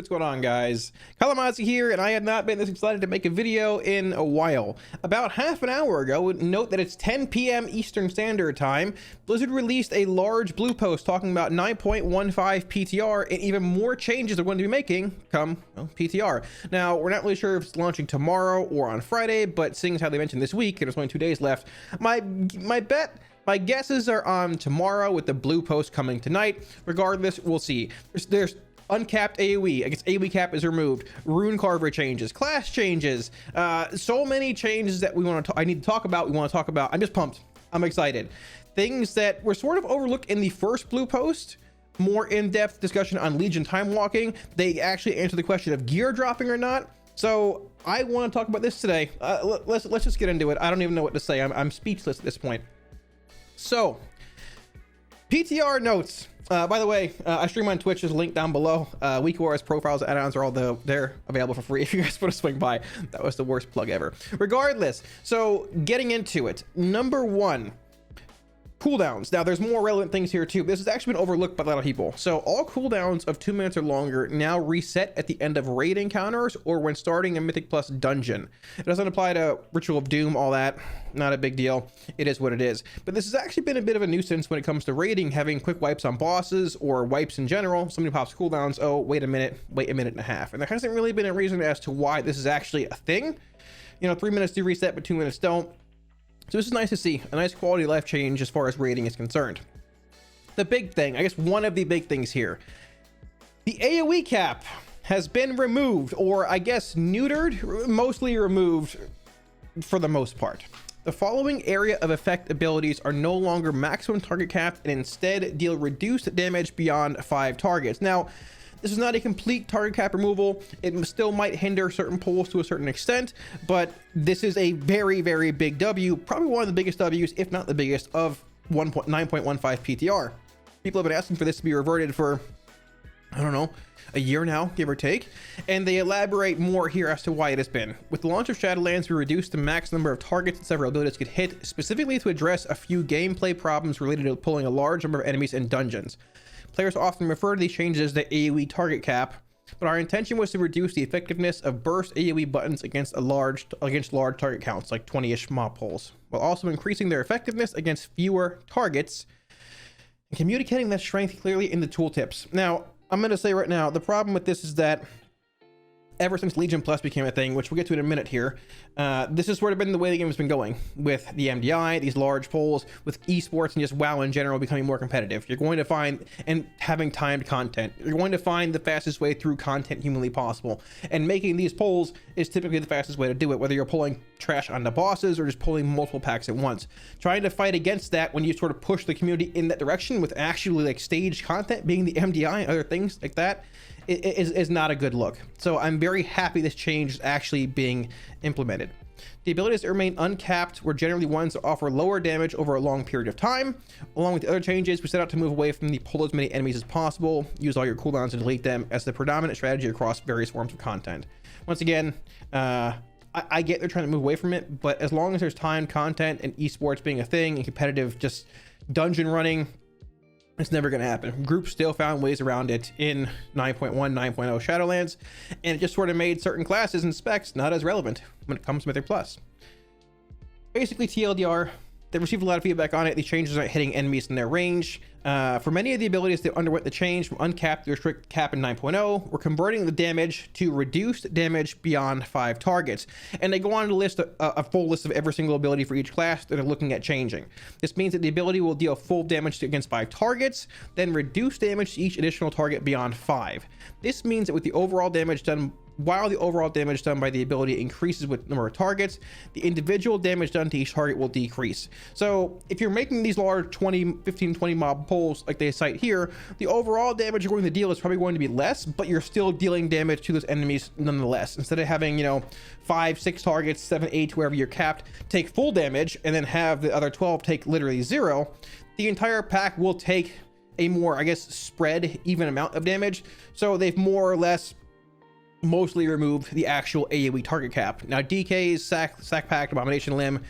what's going on, guys? Kalamazi here, and I have not been this excited to make a video in a while. About half an hour ago, note that it's 10 p.m. Eastern Standard Time, Blizzard released a large blue post talking about 9.15 PTR and even more changes they're going to be making come PTR. Now, we're not really sure if it's launching tomorrow or on Friday, but seeing as how they mentioned this week, and there's only 2 days left, my guesses are on tomorrow with the blue post coming tonight. Regardless, we'll see. There's uncapped AOE. I guess AOE Cap is removed. Runecarver changes. Class changes. So many changes that I need to talk about. We want to talk about. I'm just pumped. I'm excited. Things that were sort of overlooked in the first blue post. More in-depth discussion on Legion Timewalking. They actually answer the question of gear dropping or not. So I want to talk about this today. Let's just get into it. I don't even know what to say. I'm speechless at this point. So, PTR notes. By the way, I stream on Twitch. There's a link down below. WeakWars profiles, add-ons are all they're available for free if you guys want to swing by. That was the worst plug ever. Regardless, so getting into it. Number one, cooldowns. Now, there's more relevant things here too. This has actually been overlooked by a lot of people. So all cooldowns of 2 minutes or longer now reset at the end of raid encounters or when starting a Mythic Plus dungeon. It doesn't apply to Ritual of Doom, all that. Not a big deal. It is what it is. But this has actually been a bit of a nuisance when it comes to raiding, having quick wipes on bosses or wipes in general. Somebody pops cooldowns. Oh, wait a minute and a half. And there hasn't really been a reason as to why this is actually a thing. You know, 3 minutes do reset, but 2 minutes don't. So this is nice to see, a nice quality of life change as far as rating is concerned. The big thing, I guess one of the big things here, the AOE cap has been removed, or I guess neutered, mostly removed for the most part. The following area of effect abilities are no longer maximum target capped and instead deal reduced damage beyond 5 targets. Now, this is not a complete target cap removal. It still might hinder certain pulls to a certain extent, but this is a very, very big W, probably one of the biggest Ws, if not the biggest, of 9.15 PTR. People have been asking for this to be reverted for, I don't know, a year now, give or take, and they elaborate more here as to why it has been. With the launch of Shadowlands, we reduced the max number of targets that several abilities could hit, specifically to address a few gameplay problems related to pulling a large number of enemies in dungeons. Players often refer to these changes as the AOE target cap, but our intention was to reduce the effectiveness of burst AOE buttons against large target counts, like 20-ish mob pulls, while also increasing their effectiveness against fewer targets and communicating that strength clearly in the tooltips. Now, I'm going to say right now, the problem with this is that ever since Legion Plus became a thing, which we'll get to in a minute here, this has sort of been the way the game has been going with the MDI, these large polls, with esports and just WoW in general becoming more competitive. You're going to find, and having timed content, you're going to find the fastest way through content humanly possible. And making these polls is typically the fastest way to do it, whether you're pulling trash on the bosses or just pulling multiple packs at once. Trying to fight against that when you sort of push the community in that direction with actually like staged content being the MDI and other things like that, is not a good look. So I'm very happy this change is actually being implemented. The abilities that remain uncapped were generally ones that offer lower damage over a long period of time. Along with the other changes, we set out to move away from the pull as many enemies as possible, use all your cooldowns and delete them as the predominant strategy across various forms of content. Once again, I get they're trying to move away from it, but as long as there's timed content and esports being a thing and competitive just dungeon running, it's never going to happen. Groups still found ways around it in 9.1, 9.0 Shadowlands, and it just sort of made certain classes and specs not as relevant when it comes to Mythic Plus. Basically, TLDR, they received a lot of feedback on it. These changes aren't hitting enemies in their range. For many of the abilities that underwent the change from uncapped to restrict cap in 9.0, we're converting the damage to reduced damage beyond 5 targets. And they go on to list a full list of every single ability for each class that they're looking at changing. This means that the ability will deal full damage against 5 targets, then reduce damage to each additional target beyond 5. This means that with the overall damage done, while the overall damage done by the ability increases with number of targets, the individual damage done to each target will decrease. So if you're making these large 15, 20 mob pulls like they cite here, the overall damage you're going to deal is probably going to be less, but you're still dealing damage to those enemies nonetheless. Instead of having, you know, 5, 6 targets, 7, 8, wherever you're capped, take full damage and then have the other 12 take literally 0, the entire pack will take a more, I guess, spread even amount of damage. So they've more or less mostly removed the actual AOE target cap. Now DKs, Sack Pact, Abomination Limb,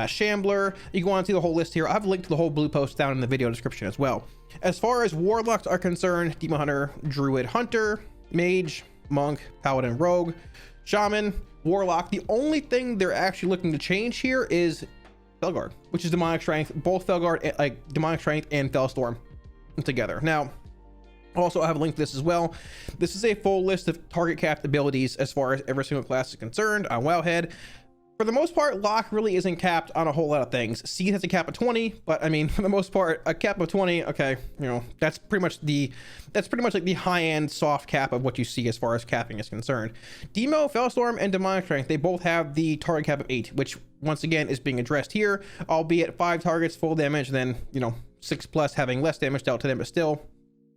Shambler, you can go on and see the whole list here. I have a link to the whole blue post down in the video description as well. As far as Warlocks are concerned, Demon Hunter, Druid Hunter, Mage, monk, paladin, rogue, shaman, warlock. The only thing they're actually looking to change here is Felguard, which is demonic strength. Both Felguard, like demonic strength and Fellstorm together. Now, also, I have a link to this as well. This is a full list of target capped abilities as far as every single class is concerned on Wowhead. For the most part, Lock really isn't capped on a whole lot of things. Seed has a cap of 20, but I mean, for the most part, a cap of 20, okay, you know, that's pretty much like the high-end soft cap of what you see as far as capping is concerned. Demo, Fellstorm, and Demonic Strength, they both have the target cap of 8, which once again is being addressed here, albeit 5 targets, full damage, then, you know, 6 plus having less damage dealt to them, but still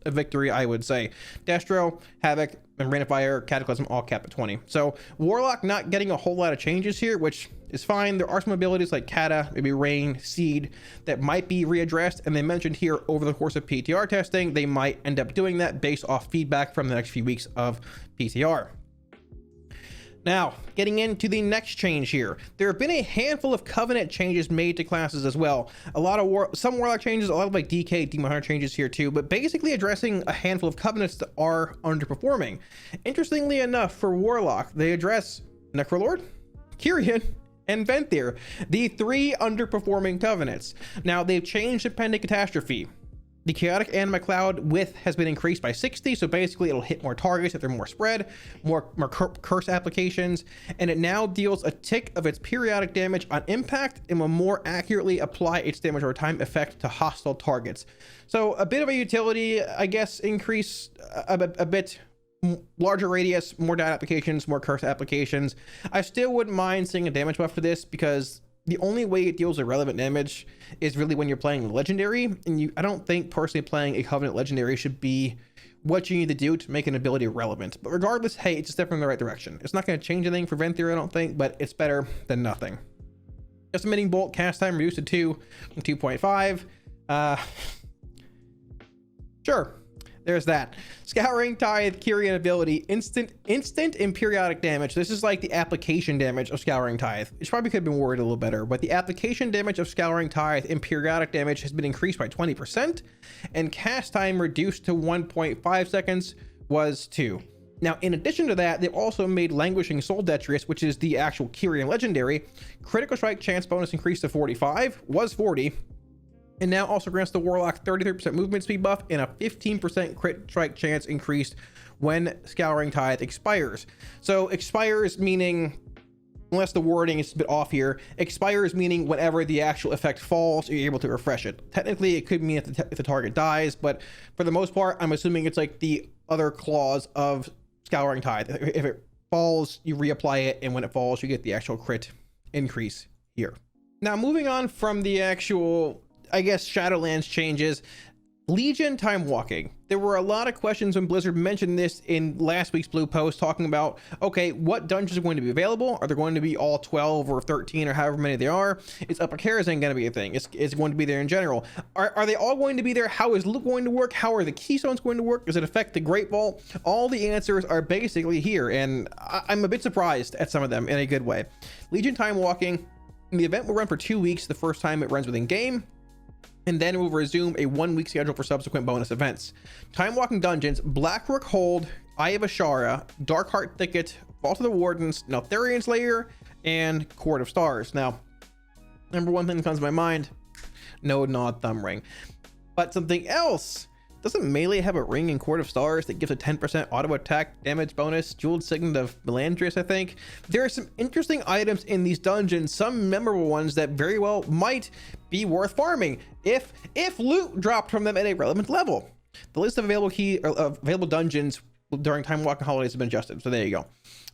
a victory, I would say. Destro, Havoc, and Rain of Fire, Cataclysm all capped at 20. So Warlock not getting a whole lot of changes here, which is fine. There are some abilities like Kata, maybe Rain, Seed, that might be readdressed, and they mentioned here over the course of PTR testing, they might end up doing that based off feedback from the next few weeks of PTR. Now, getting into the next change here, there have been a handful of Covenant changes made to classes as well. A lot of some Warlock changes, a lot of like DK, Demon Hunter changes here too, but basically addressing a handful of Covenants that are underperforming. Interestingly enough, for Warlock, they address Necrolord, Kyrian, and Venthyr, the 3 underperforming Covenants. Now, they've changed the Pending Catastrophe. The Chaotic Anima Cloud width has been increased by 60, so basically it'll hit more targets if they're more spread, more curse applications, and it now deals a tick of its periodic damage on impact and will more accurately apply its damage over time effect to hostile targets. So a bit of a utility, I guess, increase a bit larger radius, more dot applications, more curse applications. I still wouldn't mind seeing a damage buff for this because the only way it deals irrelevant damage is really when you're playing legendary, and I don't think personally playing a Covenant legendary should be what you need to do to make an ability relevant. But regardless, hey, it's a step in the right direction. It's not going to change anything for Venthyr, I don't think, but it's better than nothing. Just emitting bolt cast time reduced to 2 from 2.5. Sure. There's that. Scouring Tithe, Kyrian ability, instant and periodic damage. This is like the application damage of Scouring Tithe. It probably could have been worded a little better, but the application damage of Scouring Tithe and periodic damage has been increased by 20%, and cast time reduced to 1.5 seconds was 2. Now, in addition to that, they've also made Languishing Soul Detritus, which is the actual Kyrian legendary, critical strike chance bonus increased to 45, was 40, and now also grants the Warlock 33% movement speed buff and a 15% crit strike chance increased when Scouring Tithe expires. So expires meaning, unless the wording is a bit off here, expires meaning whenever the actual effect falls, you're able to refresh it. Technically, it could mean if the target dies, but for the most part, I'm assuming it's like the other clause of Scouring Tithe. If it falls, you reapply it, and when it falls, you get the actual crit increase here. Now, moving on from the actual, I guess, Shadowlands changes, Legion Timewalking. There were a lot of questions when Blizzard mentioned this in last week's blue post, talking about, okay, what dungeons are going to be available? Are there going to be all 12 or 13 or however many there are? Is Upper Karazhan going to be a thing? It's going to be there in general. Are they all going to be there? How is loot going to work? How are the keystones going to work? Does it affect the Great Vault? All the answers are basically here, and I'm a bit surprised at some of them in a good way. Legion Timewalking, the event will run for 2 weeks the first time it runs within game, and then we'll resume a 1-week schedule for subsequent bonus events. Timewalking dungeons: Blackrook Hold, Eye of Ashara, Darkheart Thicket, Vault of the Wardens, Neltharian's Lair, and Court of Stars. Now, number one thing that comes to my mind, no Nod Thumb Ring. But something else, doesn't Melee have a ring in Court of Stars that gives a 10% auto attack damage bonus? Jeweled Signet of Melandris, I think. There are some interesting items in these dungeons, some memorable ones that very well might be worth farming if loot dropped from them at a relevant level. The list of available dungeons during Timewalking holidays have been adjusted, so there you go.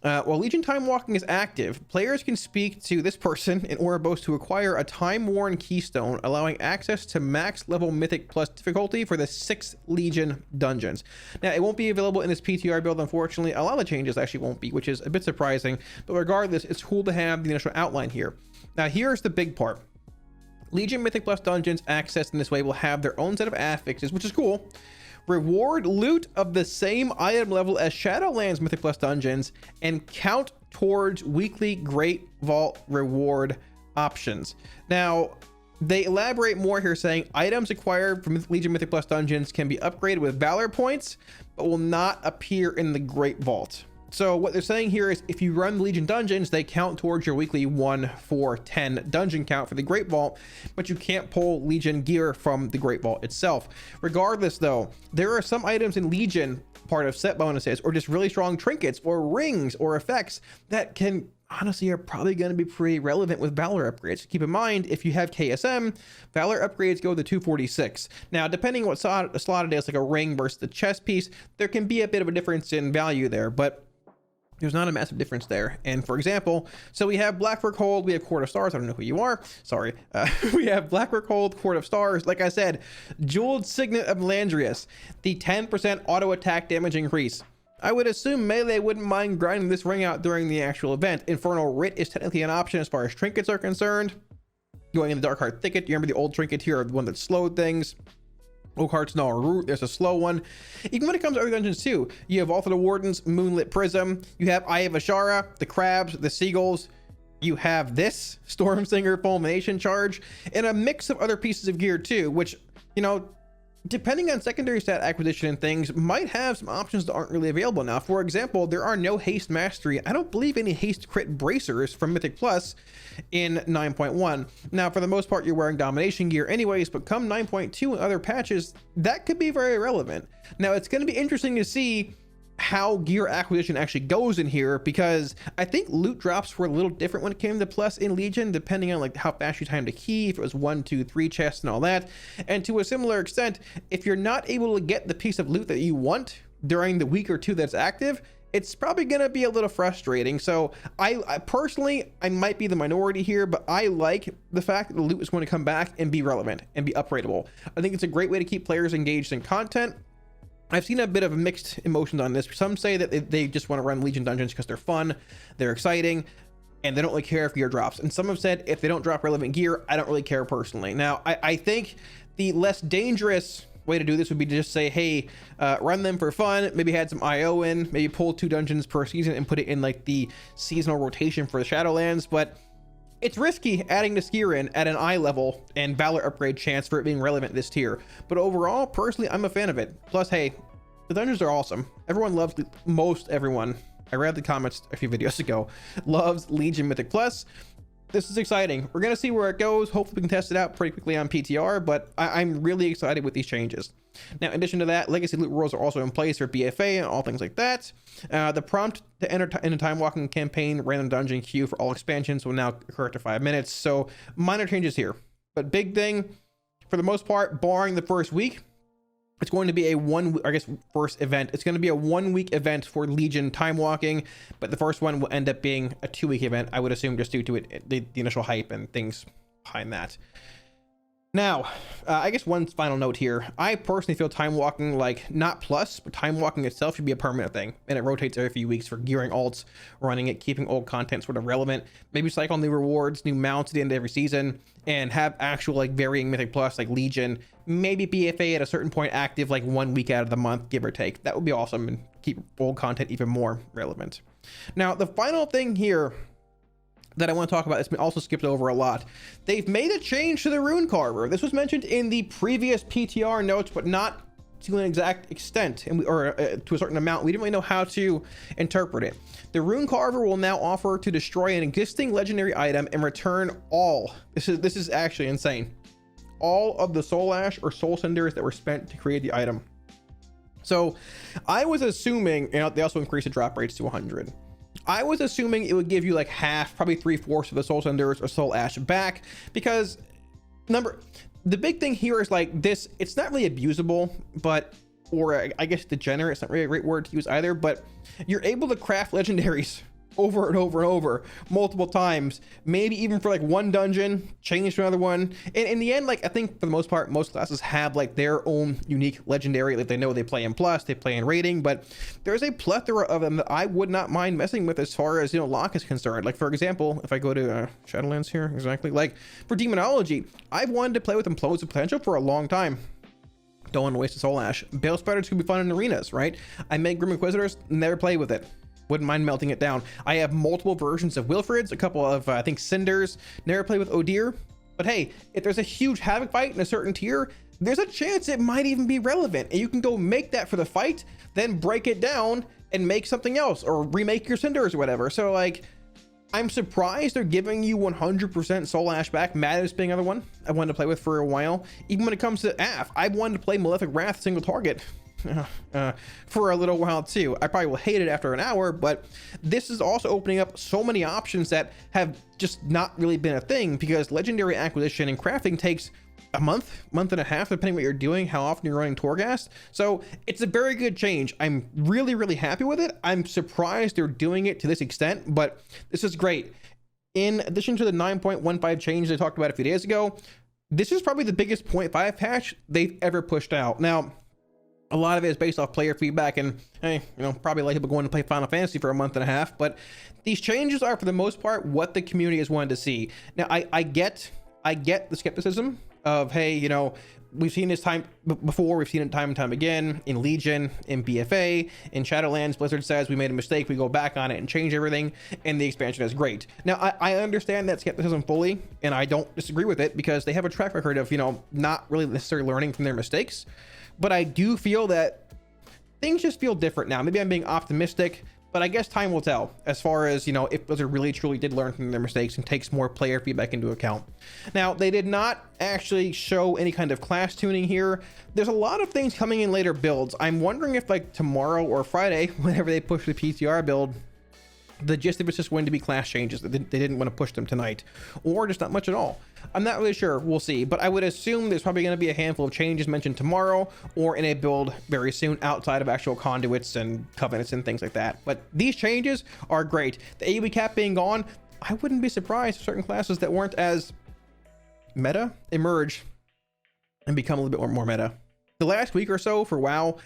While Legion Timewalking is active, players can speak to this person in Oribos to acquire a Time-Worn Keystone, allowing access to max level Mythic plus difficulty for the 6 Legion dungeons. Now, it won't be available in this PTR build, unfortunately. A lot of the changes actually won't be, which is a bit surprising, but regardless, it's cool to have the initial outline here. Now, here's the big part. Legion Mythic plus dungeons accessed in this way will have their own set of affixes, which is cool. Reward loot of the same item level as Shadowlands Mythic Plus dungeons, and count towards weekly Great Vault reward options. Now, They elaborate more here, saying items acquired from Legion Mythic Plus dungeons can be upgraded with Valor points, but will not appear in the Great Vault. So what they're saying here is if you run Legion dungeons, they count towards your weekly 1, 4, 10 dungeon count for the Great Vault, but you can't pull Legion gear from the Great Vault itself. Regardless though, there are some items in Legion, part of set bonuses, or just really strong trinkets or rings or effects that can honestly are probably going to be pretty relevant with Valor upgrades. Keep in mind, if you have KSM, Valor upgrades go to 246. Now, depending on what slot it is, like a ring versus the chest piece, there can be a bit of a difference in value there, but there's not a massive difference there. And for example, so we have Blackrock Hold, we have Court of Stars. I don't know who you are. Sorry. We have Blackrock Hold, Court of Stars. Like I said, Jeweled Signet of Melandrius, the 10% auto attack damage increase. I would assume Melee wouldn't mind grinding this ring out during the actual event. Infernal Writ is technically an option as far as trinkets are concerned. Going in the Dark Heart Thicket, you remember the old trinket here, the one that slowed things. Oak Heart's Null Root, there's a slow one. Even when it comes to other dungeons too, you have Vault of the Wardens, Moonlit Prism, you have Eye of Ashara, the Crabs, the Seagulls, you have this Stormsinger Fulmination Charge, and a mix of other pieces of gear too, which, you know, depending on secondary stat acquisition and things, might have some options that aren't really available now. For example, there are no haste mastery. I don't believe any haste crit bracers from Mythic Plus in 9.1. Now, for the most part, you're wearing domination gear anyways, but come 9.2 and other patches, that could be very relevant. Now, it's going to be interesting to see how gear acquisition actually goes in here, because I think loot drops were a little different when it came to Plus in Legion, depending on like how fast you timed a key, if it was 1, 2, 3 chests and all that. And to a similar extent, if you're not able to get the piece of loot that you want during the week or two that's active, it's probably going to be a little frustrating. So I personally, I might be the minority here, but I like the fact that the loot is going to come back and be relevant and be upgradable. I think it's a great way to keep players engaged in content. I've seen a bit of mixed emotions on this. Some say that they just want to run Legion dungeons because they're fun, they're exciting, and they don't really care if gear drops. And some have said if they don't drop relevant gear, I don't really care personally. Now, I think the less dangerous way to do this would be to just say, hey, run them for fun, maybe add some IO in, maybe pull 2 dungeons per season and put it in like the seasonal rotation for the Shadowlands. But it's risky adding this gear in at an eye level and Valor upgrade chance for it being relevant this tier. But overall, personally, I'm a fan of it. Plus, hey, the dungeons are awesome. Everyone loves, most everyone, I read the comments a few videos ago, loves Legion Mythic Plus. This is exciting. We're going to see where it goes. Hopefully we can test it out pretty quickly on PTR, but I'm really excited with these changes. Now, in addition to that, legacy loot rules are also in place for BFA and all things like that. The prompt to enter in a Timewalking campaign random dungeon queue for all expansions will now occur after 5 minutes. So minor changes here, but big thing for the most part, barring the first week, it's going to be a first event. It's going to be a 1 week event for Legion Timewalking, but the first one will end up being a 2 week event, I would assume, just due to the initial hype and things behind that. Now, I guess one final note here. I personally feel Timewalking, like, not plus, but Timewalking itself should be a permanent thing, and it rotates every few weeks for gearing alts, running it, keeping old content sort of relevant, maybe cycle new rewards, new mounts at the end of every season, and have actual, like, varying Mythic Plus, like Legion, maybe BFA at a certain point active, like 1 week out of the month, give or take. That would be awesome, and keep old content even more relevant. Now, the final thing here that I want to talk about, it's been also skipped over a lot. They've made a change to the Runecarver. This was mentioned in the previous PTR notes, but not to an exact extent, and to a certain amount. We didn't really know how to interpret it. The Runecarver will now offer to destroy an existing legendary item and return all. This is actually insane. All of the soul ash or soul cinders that were spent to create the item. So I was assuming, you know, they also increased the drop rates to 100. I was assuming it would give you like half, probably 3/4 of the soul cinders or soul ash back, because the big thing here is like this, it's not really abusable, but, or I guess degenerate, it's not really a great word to use either, but you're able to craft legendaries over and over and over multiple times, maybe even for like one dungeon, change to another one. And in the end, like, I think for the most part, most classes have like their own unique legendary. Like, they know they play in plus, they play in rating, but there's a plethora of them that I would not mind messing with as far as, you know, lock is concerned. Like, for example, if I go to Shadowlands here, exactly, like for demonology, I've wanted to play with Implosive Potential for a long time. Don't want to waste a soul ash. Bale Spiders could be fun in arenas, right? I make Grim Inquisitors, never play with it. Wouldn't mind melting it down. I have multiple versions of Wilfrids, a couple of I think Cinders. Never played with Odir. But hey, if there's a huge Havoc fight in a certain tier, there's a chance it might even be relevant, and you can go make that for the fight, then break it down and make something else, or remake your Cinders or whatever. So like, I'm surprised they're giving you 100% Soul Ash back. Madness being another one I wanted to play with for a while. Even when it comes to AF, I wanted to play Malefic Wrath single target for a little while too. I probably will hate it after an hour, but this is also opening up so many options that have just not really been a thing, because legendary acquisition and crafting takes a month and a half, depending what you're doing, how often you're running Torghast. So it's a very good change. I'm really happy with it. I'm surprised they're doing it to this extent, but this is great. In addition to the 9.15 change they talked about a few days ago, this is probably the biggest 0.5 patch they've ever pushed out. Now, a lot of it is based off player feedback, and hey, you know, probably like people going to play Final Fantasy for a month and a half, but these changes are for the most part what the community has wanted to see. Now, I get the skepticism of, hey, you know, we've seen this time before, we've seen it time and time again in Legion, in BFA, in Shadowlands. Blizzard says we made a mistake, we go back on it and change everything, and the expansion is great. Now, I understand that skepticism fully, and I don't disagree with it, because they have a track record of, you know, not really necessarily learning from their mistakes. But I do feel that things just feel different now. Maybe I'm being optimistic, but I guess time will tell as far as, you know, if Blizzard really truly did learn from their mistakes and takes more player feedback into account. Now, they did not actually show any kind of class tuning here. There's a lot of things coming in later builds. I'm wondering if like tomorrow or Friday, whenever they push the PTR build, the gist of it's just going to be class changes. They didn't want to push them tonight, or just not much at all. I'm not really sure. We'll see, but I would assume there's probably going to be a handful of changes mentioned tomorrow, or in a build very soon outside of actual conduits and covenants and things like that. But these changes are great. The AOE cap being gone, I wouldn't be surprised if certain classes that weren't as meta emerge and become a little bit more meta. The last week or so for WoW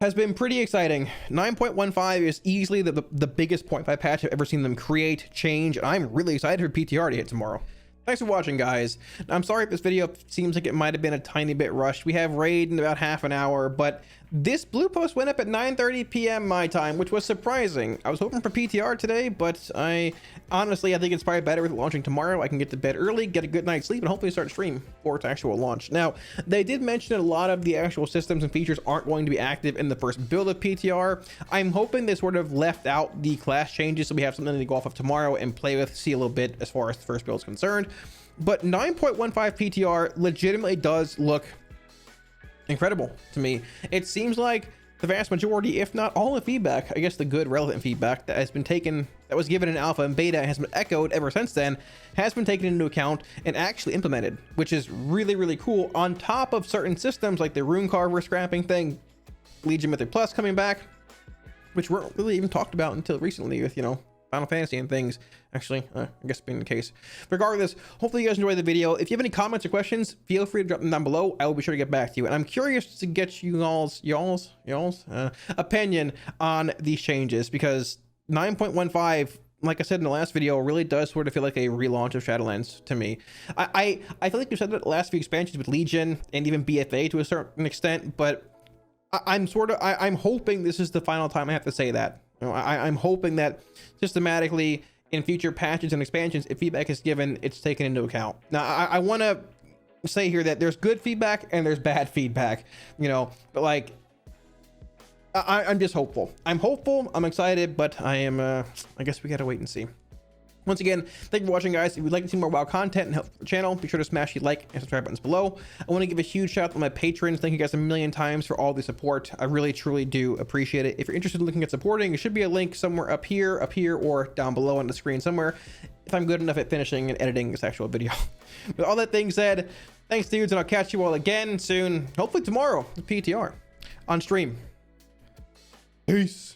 has been pretty exciting. 9.15 is easily the biggest 0.5 patch I've ever seen them create, change, and I'm really excited for PTR to hit tomorrow. Thanks for watching, guys. I'm sorry if this video seems like it might have been a tiny bit rushed. We have raid in about half an hour, but this blue post went up at 9:30 p.m. my time, which was surprising. I was hoping for PTR today, but I think it's probably better with it launching tomorrow. I can get to bed early, get a good night's sleep, and hopefully start stream for its actual launch. Now, they did mention that a lot of the actual systems and features aren't going to be active in the first build of PTR. I'm hoping they sort of left out the class changes, so we have something to go off of tomorrow and play with, see a little bit as far as the first build is concerned. But 9.15 PTR legitimately does look incredible to me. It seems like the vast majority, if not all the feedback, I guess the good relevant feedback that has been taken, that was given in alpha and beta and has been echoed ever since then, has been taken into account and actually implemented, which is really cool, on top of certain systems like the Runecarver scrapping thing, Legion Mythic Plus coming back, which weren't really even talked about until recently with, you know, Final Fantasy and things. Actually, I guess being the case. Regardless, hopefully you guys enjoyed the video. If you have any comments or questions, feel free to drop them down below. I will be sure to get back to you. And I'm curious to get you all's opinion on these changes, because 9.15, like I said in the last video, really does sort of feel like a relaunch of Shadowlands to me. I feel like you said that the last few expansions with Legion and even BFA to a certain extent, but I'm hoping this is the final time I have to say that. You know, I'm hoping that systematically in future patches and expansions, if feedback is given, it's taken into account. Now, I want to say here that there's good feedback and there's bad feedback, you know, but like, I'm just hopeful. I'm hopeful, I'm excited, but I am, I guess we gotta wait and see. Once again, thank you for watching, guys. If you'd like to see more WoW content and help the channel, be sure to smash the like and subscribe buttons below. I want to give a huge shout out to my patrons. Thank you guys a million times for all the support. I really, truly do appreciate it. If you're interested in looking at supporting, there should be a link somewhere up here, or down below on the screen somewhere, if I'm good enough at finishing and editing this actual video. With all that thing said, thanks, dudes, and I'll catch you all again soon, hopefully tomorrow, with PTR on stream. Peace.